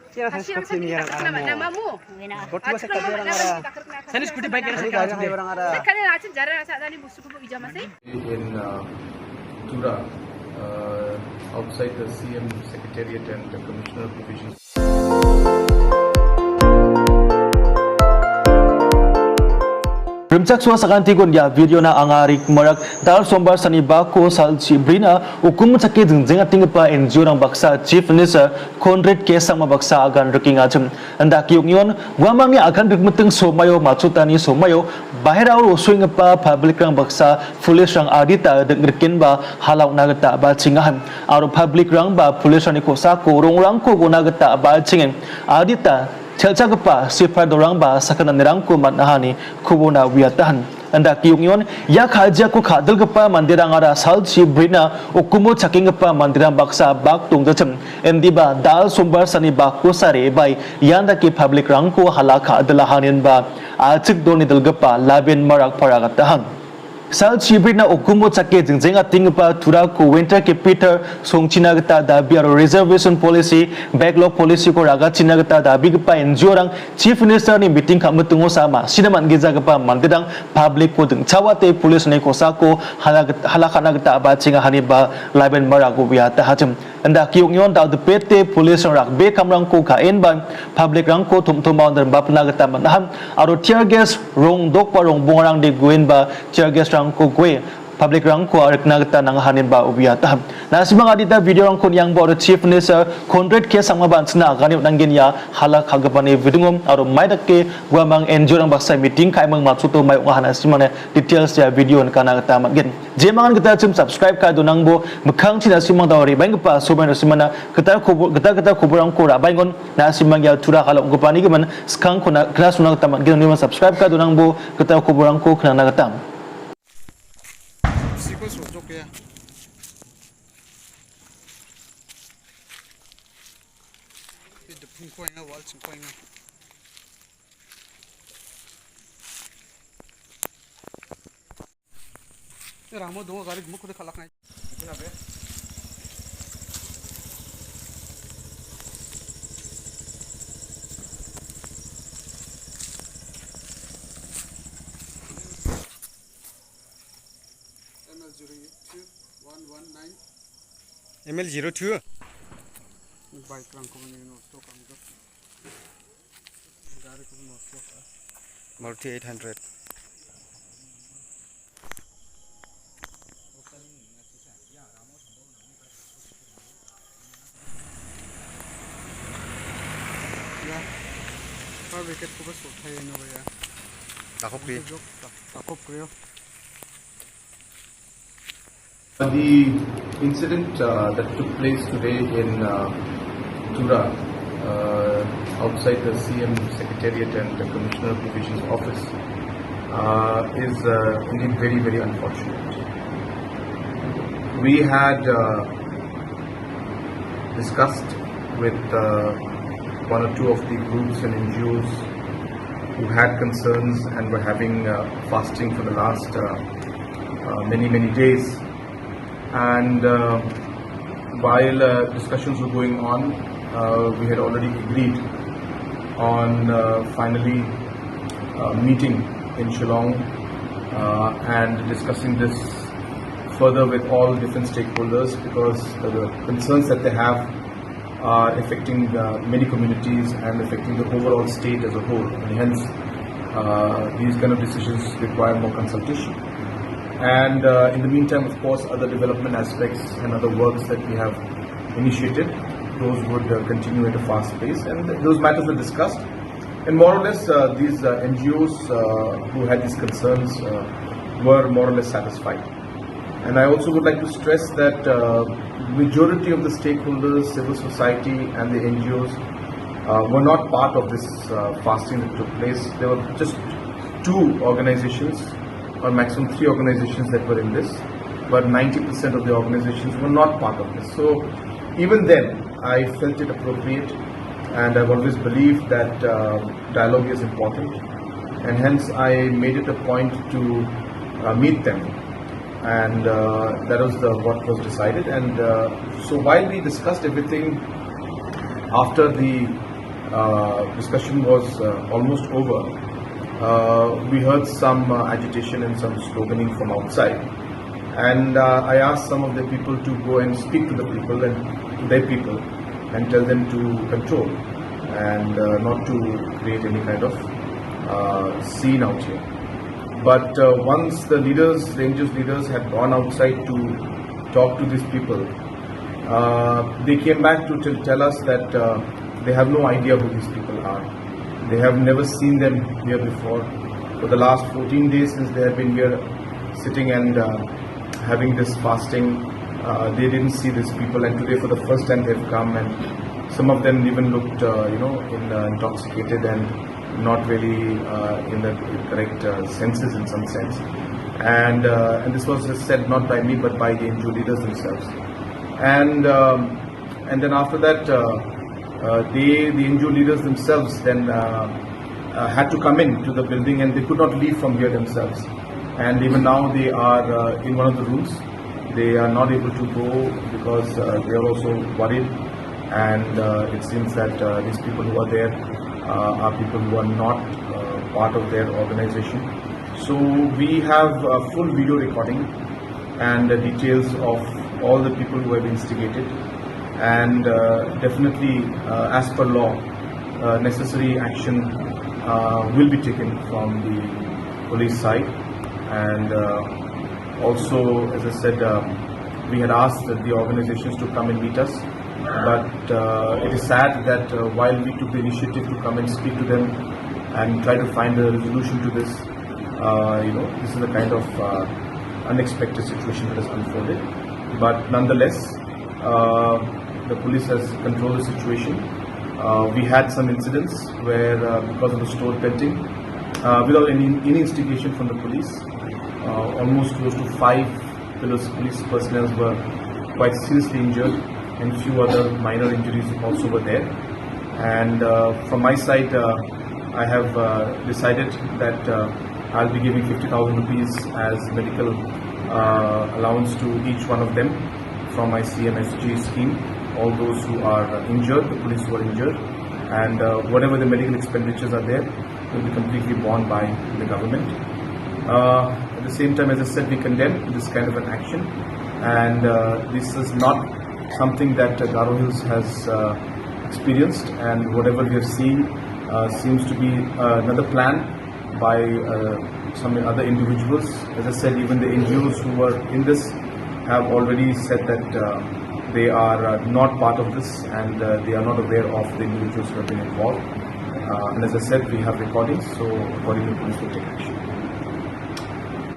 Hasil nama mu. Kotua sekarang ada. Saya seperti baik orang ada. Sekarang aja jarang saat tadi musuh kubu ijam masih. In Turao, outside the CM Secretariat and the Commissioner of Provisions. Rimcak suasakan tigon ya video na angarik Marak dal sombar sani bako sal cibrina hukum sakit jenga tingpa NGO rang baksa Chief Minister Conrad Kesang baksa agan reking ajam anda kiungyon wamangnya akan bermeteng somayo macutani somayo bahera ur usuing pa public rang baksa police rang adita dengrekin ba halau nagata ba cingahan aro public rang ba police rang kosa ko rong ko nagata ba cingen adita Chelchagapa sifar dorang ba sakana nirangku matnahani kubuna wiatahan anda kiungyon yak haja ku khadal gapa mandirang ara salchi brina ukumu chaking gapa mandirang baksa bak tungjachem endiba dal sumbar sani bakku sare bai yanda ki public rangku halaka adalahanin ba achik doni dalgapa labin marak paragatahan Sal cibrina ukumu cake jengjenga tingpa Turao ko winter ke Peter songchina gata dabi aro reservation policy backlog policy ko raga china gata dabi gpa NGO rang chief minister ni meeting khamutungo sama sinaman geja gpa mandedang public ko deng chawate police ne ko sako halakana gata ba chinga hani ba laben marago biata hajam anda kiungyon da pete police rak be kamrang ko kaen ban public rang ko thumthuma under bapna gata manham aro tear gas rong dok pa rong bungrang de goen ba tear gas rangko gue public rangko arekna gata nang hanin ba ubiata na simang adita video rangko yang bo chief minister Conrad Kesang bansna gani nanggen ya hala khagapani vidungom aro maidake guamang NGO rang baksa meeting kai mang matsuto mai ngahana simane details ya video kana gata magen jemangan kita cum subscribe ka donang bo mekhang china simang dawri bangpa soban simana kita kuburang ko rabaingon na simang ya Turao Hala Conrad Reply skang kona kelas unang tamat gen ni subscribe ka donang bo kita kuburang ko kana nagatam Ya. Ini pungkuan ya, wal pungkuan ya. Ini Ramo dong kali gemuk udah kalak naik. Ini apa ya? ML02 baik rangko ini nosto kamu dari kamu nosto Maruti 800 ya pak wicket ko bas uthai no ya takop kriyo The incident that took place today in Turao, outside the CM Secretariat and the Commissioner of Provisions office, is indeed very, very unfortunate. We had discussed with one or two of the groups and NGOs who had concerns and were having fasting for the last many days. And while discussions were going on, we had already agreed on finally meeting in Shillong and discussing this further with all different stakeholders, because the concerns that they have are affecting many communities and affecting the overall state as a whole, and hence these kind of decisions require more consultation. And in the meantime, of course, other development aspects and other works that we have initiated, those would continue at a fast pace, and those matters were discussed. And more or less, these NGOs who had these concerns were more or less satisfied. And I also would like to stress that majority of the stakeholders, civil society and the NGOs were not part of this fasting that took place. There were just 2 organizations or maximum 3 organizations that were in this, but 90% of the organizations were not part of this. So even then, I felt it appropriate, and I've always believed that dialogue is important, and hence I made it a point to meet them, and that was what was decided. And so while we discussed everything after the discussion was almost over, we heard some agitation and some sloganing from outside. And I asked some of the people to go and speak to the people and to their people and tell them to control and not to create any kind of scene out here. But once the leaders, Rangers leaders had gone outside to talk to these people, they came back to tell us that they have no idea who these people are. They have never seen them here before. For the last 14 days since they have been here sitting and having this fasting, they didn't see these people, and today for the first time they've come, and some of them even looked intoxicated and not really in the correct senses in some sense. And this was said not by me but by the NGO leaders themselves. And then after that, the NGO leaders themselves then had to come in to the building, and they could not leave from here themselves. And even now they are in one of the rooms. They are not able to go because they are also worried, and it seems that these people who are there are people who are not part of their organization. So we have a full video recording and details of all the people who have instigated, and definitely as per law necessary action will be taken from the police side. And also, as I said, we had asked the organizations to come and meet us, but it is sad that while we took the initiative to come and speak to them and try to find a resolution to this, this is the kind of unexpected situation that has unfolded. But nonetheless, the police has controlled the situation. We had some incidents where because of the store pelting, without any instigation from the police, almost close to 5 police personnel were quite seriously injured, and few other minor injuries also were there. And from my side, I have decided that I'll be giving 50,000 rupees as medical allowance to each one of them from my CMSG scheme. All those who are injured, the police who are injured, and whatever the medical expenditures are there will be completely borne by the government. At the same time, as I said, we condemn this kind of an action, and this is not something that Garo Hills has experienced, and whatever we have seen seems to be another plan by some other individuals. As I said, even the NGOs who were in this have already said that they are not part of this, and they are not aware of the individuals who have been involved. And as I said, we have recordings, so accordingly police will take action.